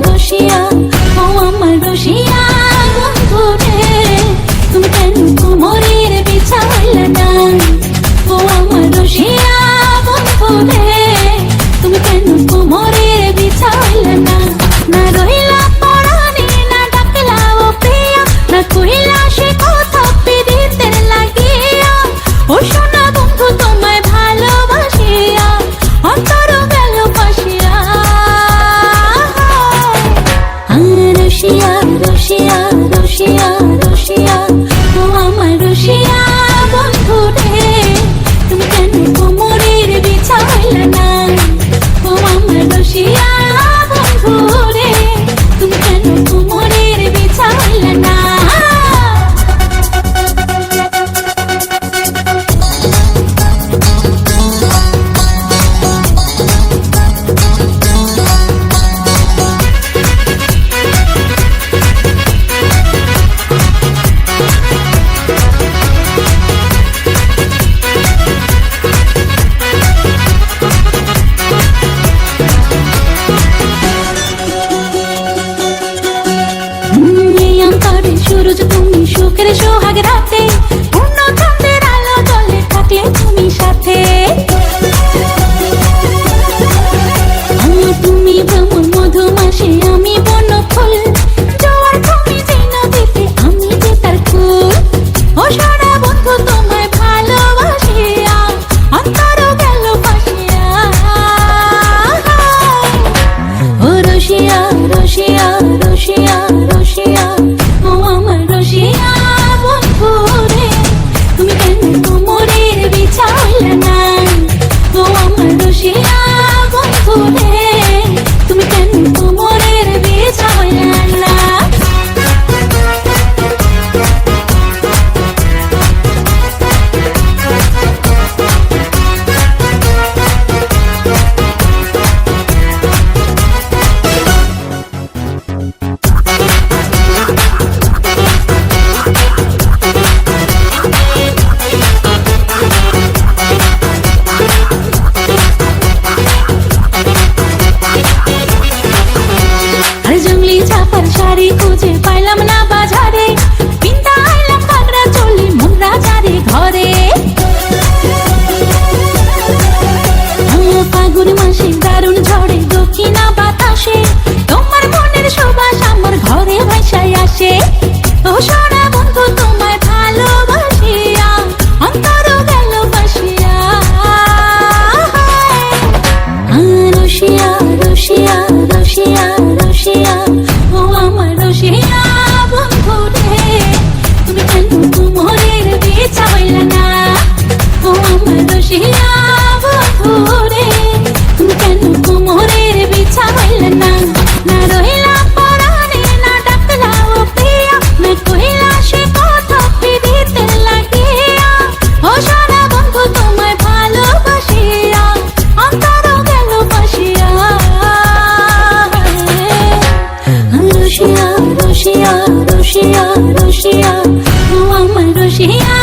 রসিয়া ও আমার রসিয়া বন্ধু রে তুমি কেন কোমরের বিছাইলা না ও আমার রসিয়া বন্ধু রে তুমি কেন কোমরের বিছাইলা না না রইলা পরাণে না ডাকলা ও প্রিয়া না কইলা সে কথা পিরিতের লাগিয়া ও সোনা বন্ধু তোমায় ভালোবাসিয়া অন্তর গেল পাশিয়া রসিয়া রসিয়া রসিয়া রসিয়া ও আমার রসিয়া বন্ধু রে তুমি কেন কোমরের বিছাইলা না ও আমার রসিয়া বন্ধু রে তুমি কেন কোমরের বিছাইলা না সুরজ তুমি সুখের সোহাগ রাতে পূর্ণ চন্দ্রের আলো জলে থাকলে তুমি সাথে তুমি ভ্রমণ মধুমাসে আমি বন ফুল জোয়ার তুমি যে নদীতে আমি যে তার ফুল ও সোনা বন্ধু তোমায় ভালোবাসিয়া অন্তর গেল পাশিয়া ও রসিয়া রসিয়া রসিয়া রসিয়া ও আমার রসিয়া বন্ধু রে তুমি কেন কোমরের বিছাইলা না ও আমার রসিয়া বন্ধু রে তুমি কেন কোমরের বিছাইলা না জঙ্গলি ছাপার শাড়ি খুঁজে পাইলাম না বাজারে পিন্তা আইলাম ঘাগরা চলি মুন্দ্রা চারি ঘরে ফাগুন মাসে দারুণ ঝড়ে দক্ষিণা বাতাসে তোমার মনের সুবাস আমার ঘরে ভাসায় আসে ও সোনা বন্ধু তোমায় ভালোবাসিয়া অন্তর গেল পাশিয়া রসিয়া রসিয়া রসিয়া রসিয়া ও আমার রসিয়া বন্ধু রে তুমি কেন কোমরের বিছাইলা না ও আমার রসিয়া বন্ধু রে তুমি কেন কোমরের বিছাইলা না না রইলা পরাণে না ডাকলা ও প্রিয়া না কইলা সে কথা পিরিতে লাগিয়া ও সোনা বন্ধু তোমায় ভালোবাসিয়া অন্তর গেল পাশিয়া রসিয়া রসিয়া রসিয়া রসিয়া ও আমার রসিয়া